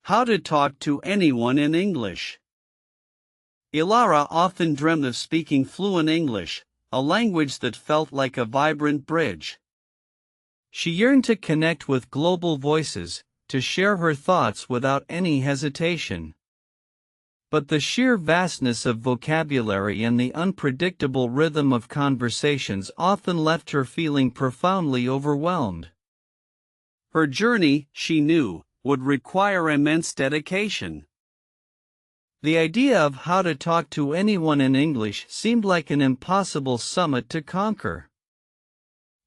How to talk to anyone in English. Elara often dreamed of speaking fluent English, a language that felt like a vibrant bridge. She yearned to connect with global voices, to share her thoughts without any hesitation. But the sheer vastness of vocabulary and the unpredictable rhythm of conversations often left her feeling profoundly overwhelmed. Her journey, she knew, would require immense dedication. The idea of how to talk to anyone in English seemed like an impossible summit to conquer.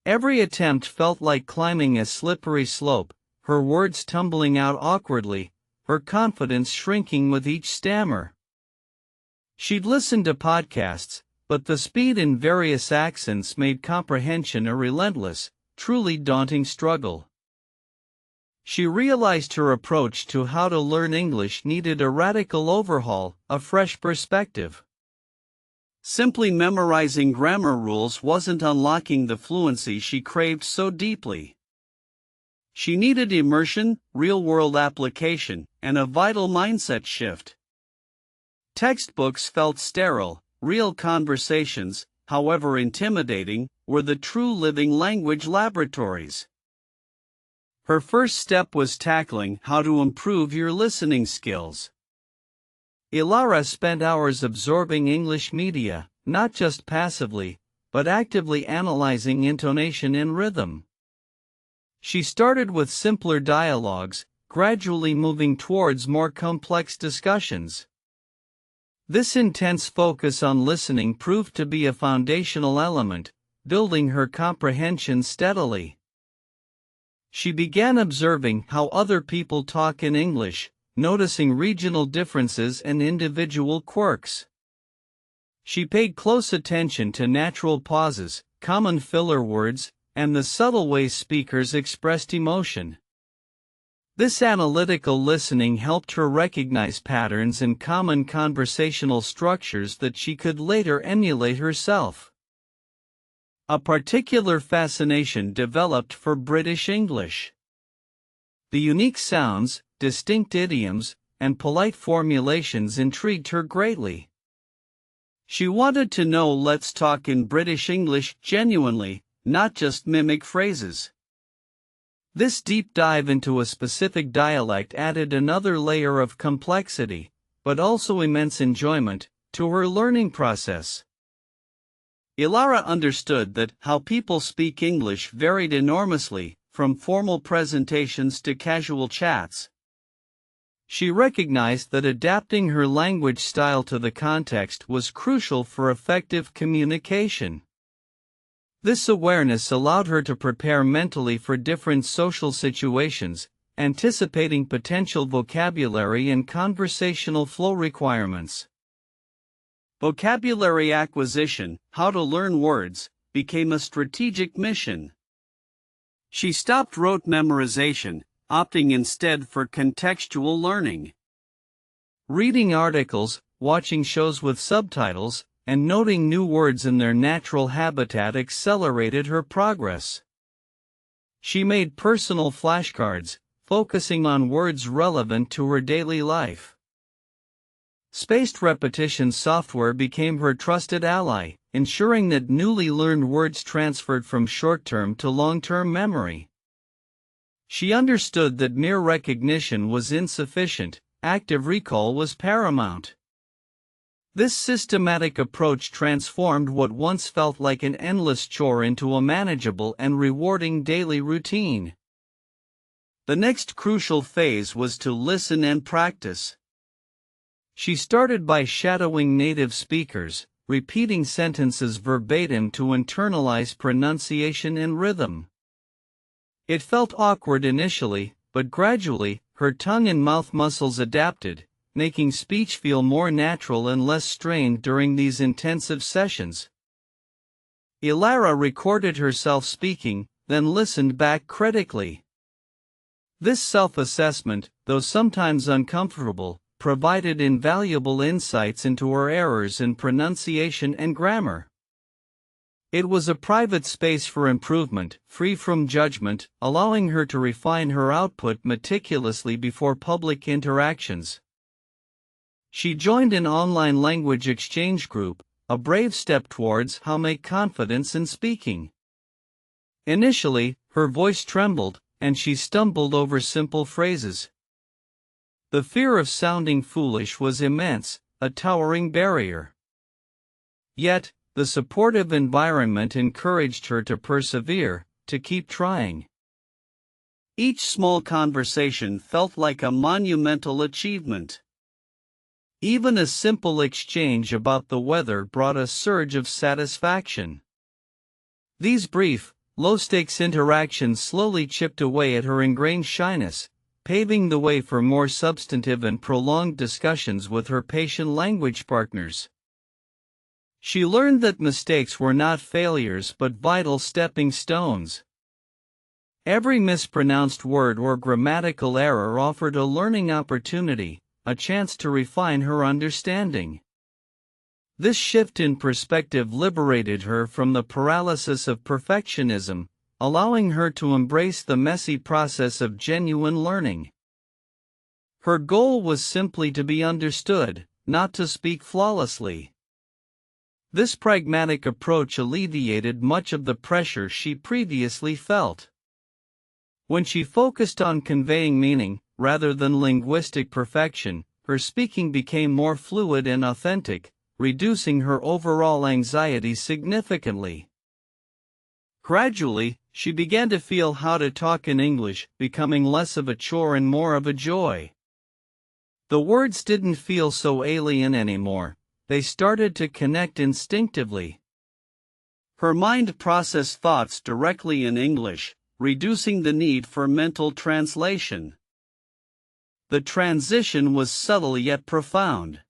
Every attempt felt like climbing a slippery slope, her words tumbling out awkwardly, her confidence shrinking with each stammer. She'd listened to podcasts, but the speed in various accents made comprehension a relentless, truly daunting struggle. She realized her approach to how to learn English needed a radical overhaul, a fresh perspective. Simply memorizing grammar rules wasn't unlocking the fluency she craved so deeply. She needed immersion, real-world application, and a vital mindset shift. Textbooks felt sterile. Real conversations, however intimidating, were the true living language laboratories. Her first step was tackling how to improve your listening skills. Elara spent hours absorbing English media, not just passively, but actively analyzing intonation and rhythm. She started with simpler dialogues, gradually moving towards more complex discussions. This intense focus on listening proved to be a foundational element, building her comprehension steadily. She began observing how other people talk in English, noticing regional differences and individual quirks. She paid close attention to natural pauses, common filler words, and the subtle ways speakers expressed emotion. This analytical listening helped her recognize patterns and common conversational structures that she could later emulate herself. A particular fascination developed for British English. The unique sounds, distinct idioms, and polite formulations intrigued her greatly. She wanted to know let's talk in British English genuinely, not just mimic phrases. This deep dive into a specific dialect added another layer of complexity, but also immense enjoyment, to her learning process. Elara understood that how people speak English varied enormously, from formal presentations to casual chats. She recognized that adapting her language style to the context was crucial for effective communication. This awareness allowed her to prepare mentally for different social situations, anticipating potential vocabulary and conversational flow requirements. Vocabulary acquisition, how to learn words, became a strategic mission. She stopped rote memorization, opting instead for contextual learning. Reading articles, watching shows with subtitles, and noting new words in their natural habitat accelerated her progress. She made personal flashcards, focusing on words relevant to her daily life. Spaced repetition software became her trusted ally, ensuring that newly learned words transferred from short-term to long-term memory. She understood that mere recognition was insufficient, active recall was paramount. This systematic approach transformed what once felt like an endless chore into a manageable and rewarding daily routine. The next crucial phase was to listen and practice. She started by shadowing native speakers, repeating sentences verbatim to internalize pronunciation and rhythm. It felt awkward initially, but gradually, her tongue and mouth muscles adapted, making speech feel more natural and less strained during these intensive sessions. Elara recorded herself speaking, then listened back critically. This self-assessment, though sometimes uncomfortable, provided invaluable insights into her errors in pronunciation and grammar. It was a private space for improvement, free from judgment, allowing her to refine her output meticulously before public interactions. She joined an online language exchange group, a brave step towards how make confidence in speaking. Initially, her voice trembled, and she stumbled over simple phrases. The fear of sounding foolish was immense, a towering barrier. Yet, the supportive environment encouraged her to persevere, to keep trying. Each small conversation felt like a monumental achievement. Even a simple exchange about the weather brought a surge of satisfaction. These brief, low-stakes interactions slowly chipped away at her ingrained shyness, paving the way for more substantive and prolonged discussions with her patient language partners. She learned that mistakes were not failures but vital stepping stones. Every mispronounced word or grammatical error offered a learning opportunity, a chance to refine her understanding. This shift in perspective liberated her from the paralysis of perfectionism, allowing her to embrace the messy process of genuine learning. Her goal was simply to be understood, not to speak flawlessly. This pragmatic approach alleviated much of the pressure she previously felt. When she focused on conveying meaning, rather than linguistic perfection, her speaking became more fluid and authentic, reducing her overall anxiety significantly. Gradually, she began to feel how to talk in English, becoming less of a chore and more of a joy. The words didn't feel so alien anymore. They started to connect instinctively. Her mind processed thoughts directly in English, reducing the need for mental translation. The transition was subtle yet profound.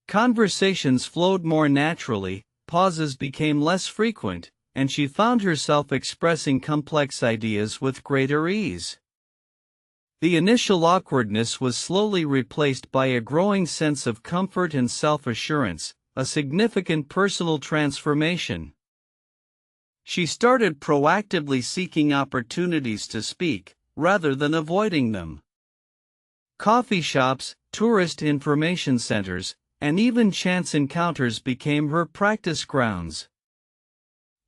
Conversations flowed more naturally, pauses became less frequent, and she found herself expressing complex ideas with greater ease. The initial awkwardness was slowly replaced by a growing sense of comfort and self-assurance, a significant personal transformation. She started proactively seeking opportunities to speak, rather than avoiding them. Coffee shops, tourist information centers, and even chance encounters became her practice grounds.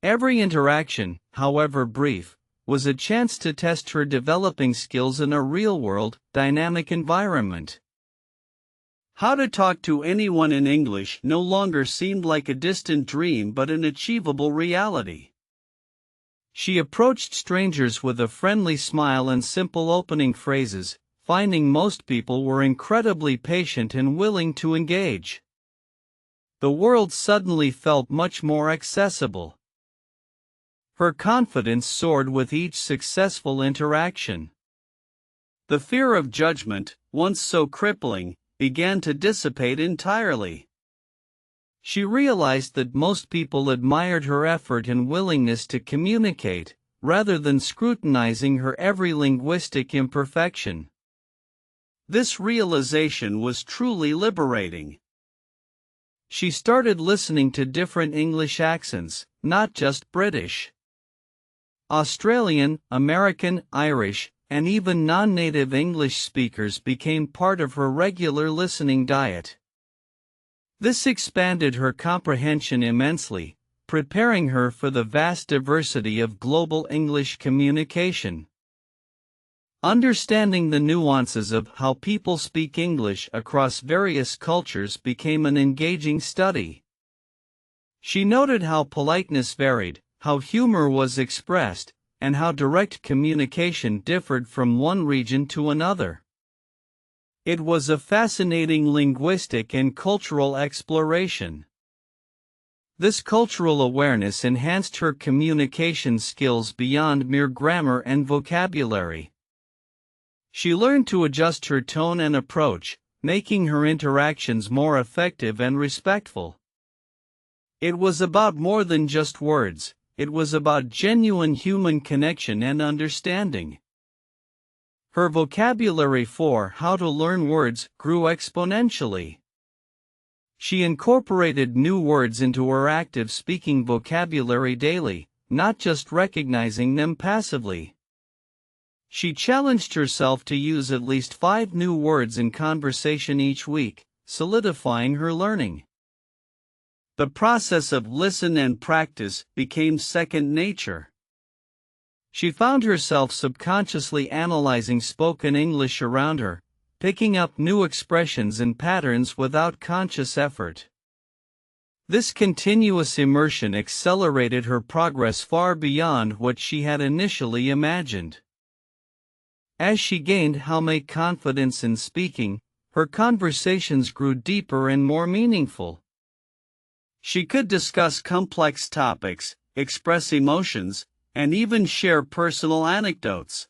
Every interaction, however brief, was a chance to test her developing skills in a real-world, dynamic environment. How to talk to anyone in English no longer seemed like a distant dream but an achievable reality. She approached strangers with a friendly smile and simple opening phrases, finding most people were incredibly patient and willing to engage. The world suddenly felt much more accessible. Her confidence soared with each successful interaction. The fear of judgment, once so crippling, began to dissipate entirely. She realized that most people admired her effort and willingness to communicate, rather than scrutinizing her every linguistic imperfection. This realization was truly liberating. She started listening to different English accents, not just British. Australian, American, Irish, and even non-native English speakers became part of her regular listening diet. This expanded her comprehension immensely, preparing her for the vast diversity of global English communication. Understanding the nuances of how people speak English across various cultures became an engaging study. She noted how politeness varied, how humor was expressed, and how direct communication differed from one region to another. It was a fascinating linguistic and cultural exploration. This cultural awareness enhanced her communication skills beyond mere grammar and vocabulary. She learned to adjust her tone and approach, making her interactions more effective and respectful. It was about more than just words, it was about genuine human connection and understanding. Her vocabulary for how to learn words grew exponentially. She incorporated new words into her active speaking vocabulary daily, not just recognizing them passively. She challenged herself to use at least 5 new words in conversation each week, solidifying her learning. The process of listen and practice became second nature. She found herself subconsciously analyzing spoken English around her, picking up new expressions and patterns without conscious effort. This continuous immersion accelerated her progress far beyond what she had initially imagined. As she gained confidence in speaking, her conversations grew deeper and more meaningful. She could discuss complex topics, express emotions, and even share personal anecdotes.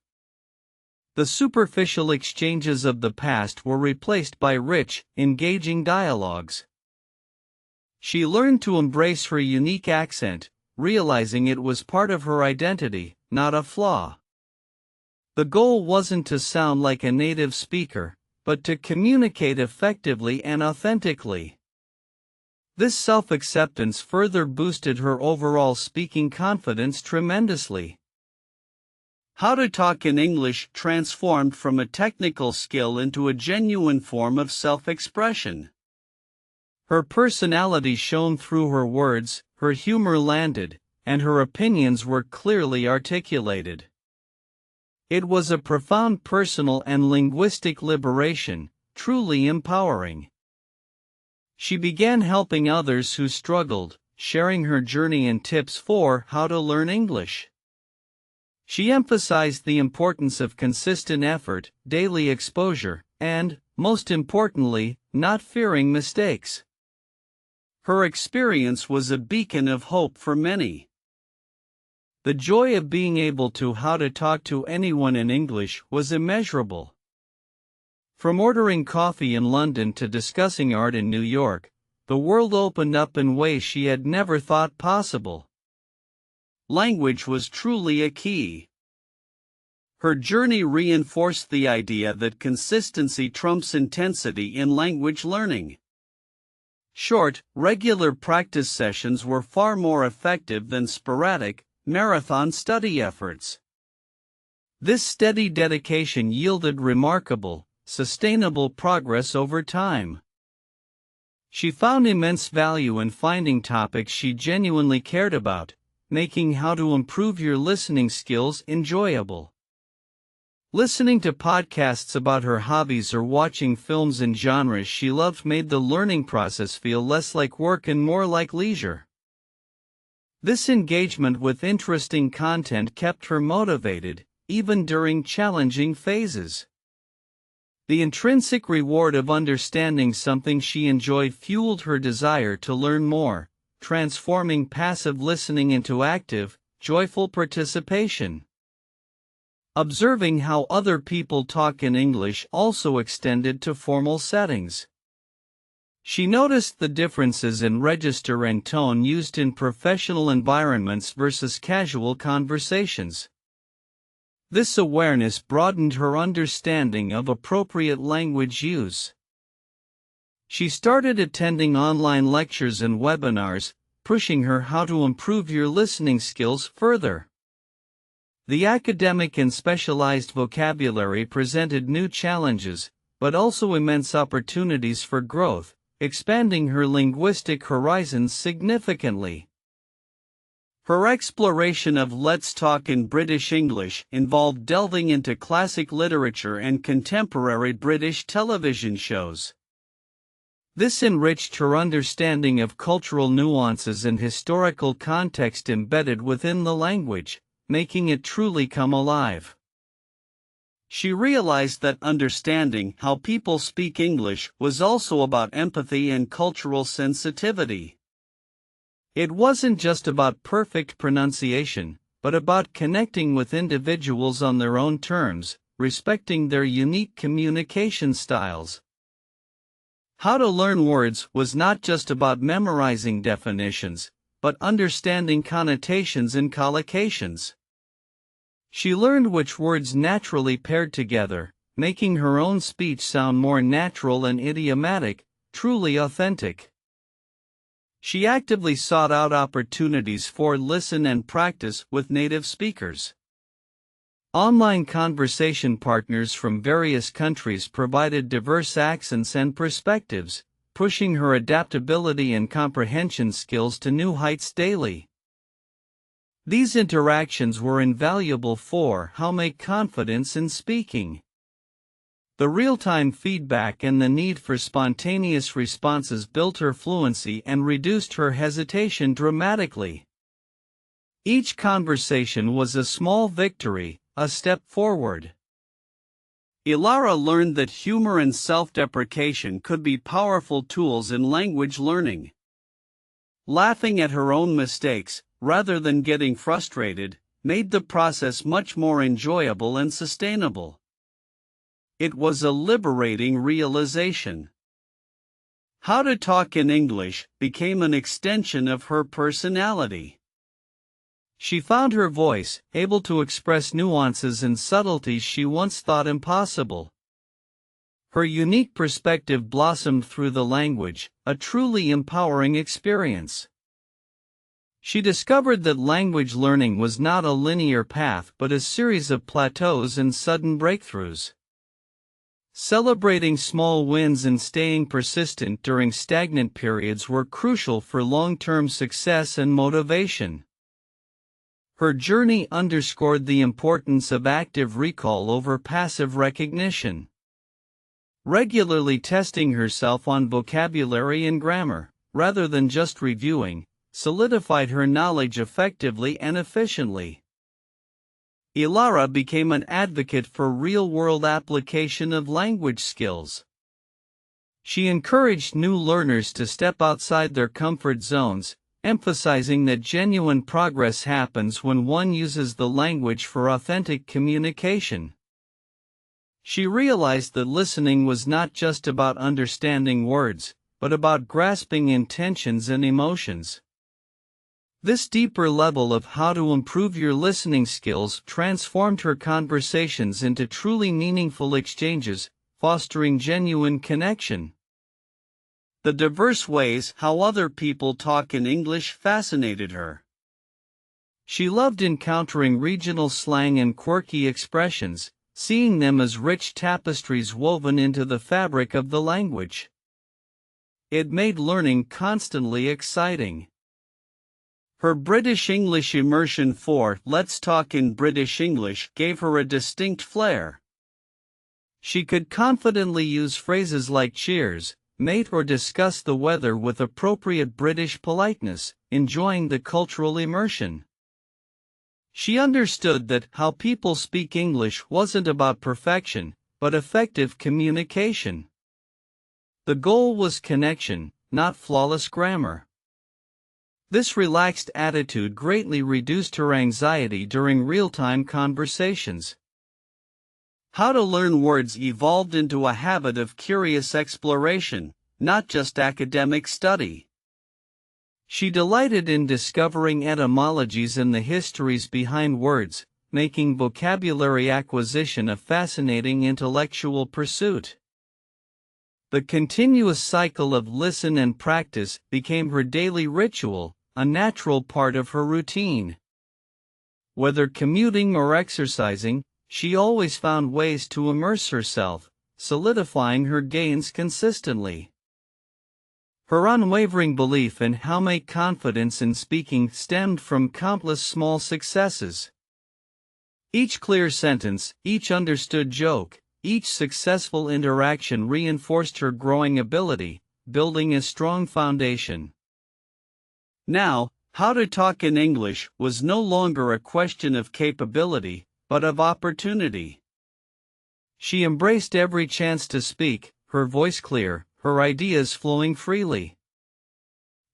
The superficial exchanges of the past were replaced by rich, engaging dialogues. She learned to embrace her unique accent, realizing it was part of her identity, not a flaw. The goal wasn't to sound like a native speaker, but to communicate effectively and authentically. This self-acceptance further boosted her overall speaking confidence tremendously. How to talk in English transformed from a technical skill into a genuine form of self-expression. Her personality shone through her words, her humor landed, and her opinions were clearly articulated. It was a profound personal and linguistic liberation, truly empowering. She began helping others who struggled, sharing her journey and tips for how to learn English. She emphasized the importance of consistent effort, daily exposure, and, most importantly, not fearing mistakes. Her experience was a beacon of hope for many. The joy of being able to how to talk to anyone in English was immeasurable. From ordering coffee in London to discussing art in New York, the world opened up in ways she had never thought possible. Language was truly a key. Her journey reinforced the idea that consistency trumps intensity in language learning. Short, regular practice sessions were far more effective than sporadic, marathon study efforts. This steady dedication yielded remarkable, sustainable progress over time. She found immense value in finding topics she genuinely cared about, making how to improve your listening skills enjoyable. Listening to podcasts about her hobbies or watching films in genres she loved made the learning process feel less like work and more like leisure. This engagement with interesting content kept her motivated, even during challenging phases. The intrinsic reward of understanding something she enjoyed fueled her desire to learn more, transforming passive listening into active, joyful participation. Observing how other people talk in English also extended to formal settings. She noticed the differences in register and tone used in professional environments versus casual conversations. This awareness broadened her understanding of appropriate language use. She started attending online lectures and webinars, pushing her how to improve your listening skills further. The academic and specialized vocabulary presented new challenges, but also immense opportunities for growth, expanding her linguistic horizons significantly. Her exploration of Let's Talk in British English involved delving into classic literature and contemporary British television shows. This enriched her understanding of cultural nuances and historical context embedded within the language, making it truly come alive. She realized that understanding how people speak English was also about empathy and cultural sensitivity. It wasn't just about perfect pronunciation, but about connecting with individuals on their own terms, respecting their unique communication styles. How to learn words was not just about memorizing definitions, but understanding connotations and collocations. She learned which words naturally paired together, making her own speech sound more natural and idiomatic, truly authentic. She actively sought out opportunities for listen and practice with native speakers. Online conversation partners from various countries provided diverse accents and perspectives, pushing her adaptability and comprehension skills to new heights daily. These interactions were invaluable for how make confidence in speaking. The real-time feedback and the need for spontaneous responses built her fluency and reduced her hesitation dramatically. Each conversation was a small victory, a step forward. Elara learned that humor and self-deprecation could be powerful tools in language learning. Laughing at her own mistakes, rather than getting frustrated, made the process much more enjoyable and sustainable. It was a liberating realization. How to talk in English became an extension of her personality. She found her voice, able to express nuances and subtleties she once thought impossible. Her unique perspective blossomed through the language, a truly empowering experience. She discovered that language learning was not a linear path but a series of plateaus and sudden breakthroughs. Celebrating small wins and staying persistent during stagnant periods were crucial for long-term success and motivation. Her journey underscored the importance of active recall over passive recognition. Regularly testing herself on vocabulary and grammar, rather than just reviewing, solidified her knowledge effectively and efficiently. Elara became an advocate for real-world application of language skills. She encouraged new learners to step outside their comfort zones, emphasizing that genuine progress happens when one uses the language for authentic communication. She realized that listening was not just about understanding words, but about grasping intentions and emotions. This deeper level of how to improve your listening skills transformed her conversations into truly meaningful exchanges, fostering genuine connection. The diverse ways how other people talk in English fascinated her. She loved encountering regional slang and quirky expressions, seeing them as rich tapestries woven into the fabric of the language. It made learning constantly exciting. Her British English immersion for Let's Talk in British English gave her a distinct flair. She could confidently use phrases like cheers, mate, or discuss the weather with appropriate British politeness, enjoying the cultural immersion. She understood that how people speak English wasn't about perfection, but effective communication. The goal was connection, not flawless grammar. This relaxed attitude greatly reduced her anxiety during real-time conversations. How to learn words evolved into a habit of curious exploration, not just academic study. She delighted in discovering etymologies and the histories behind words, making vocabulary acquisition a fascinating intellectual pursuit. The continuous cycle of listen and practice became her daily ritual, a natural part of her routine. Whether commuting or exercising, she always found ways to immerse herself, solidifying her gains consistently. Her unwavering belief in how make confidence in speaking stemmed from countless small successes. Each clear sentence, each understood joke, each successful interaction reinforced her growing ability, building a strong foundation. Now, how to talk in English was no longer a question of capability, but of opportunity. She embraced every chance to speak, her voice clear, her ideas flowing freely.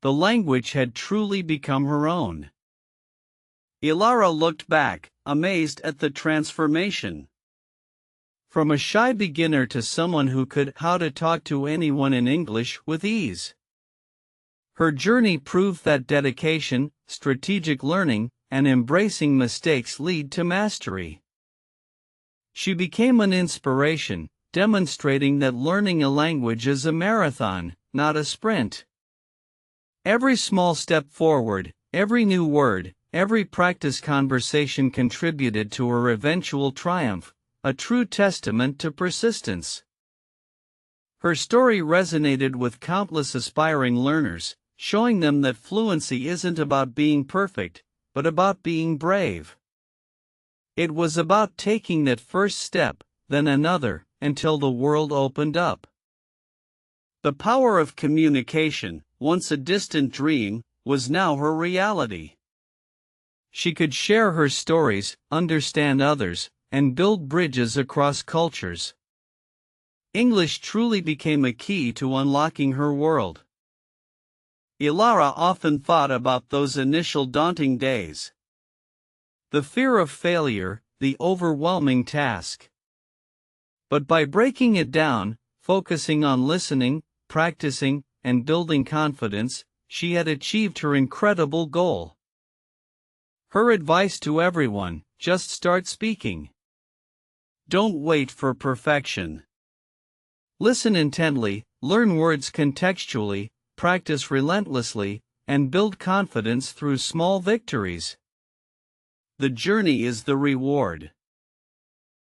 The language had truly become her own. Elara looked back, amazed at the transformation. From a shy beginner to someone who could how to talk to anyone in English with ease. Her journey proved that dedication, strategic learning, and embracing mistakes lead to mastery. She became an inspiration, demonstrating that learning a language is a marathon, not a sprint. Every small step forward, every new word, every practice conversation contributed to her eventual triumph, a true testament to persistence. Her story resonated with countless aspiring learners, showing them that fluency isn't about being perfect, but about being brave. It was about taking that first step, then another, until the world opened up. The power of communication, once a distant dream, was now her reality. She could share her stories, understand others, and build bridges across cultures. English truly became a key to unlocking her world. Elara often thought about those initial daunting days. The fear of failure, the overwhelming task. But by breaking it down, focusing on listening, practicing, and building confidence, she had achieved her incredible goal. Her advice to everyone: just start speaking. Don't wait for perfection. Listen intently, learn words contextually, practice relentlessly, and build confidence through small victories. The journey is the reward.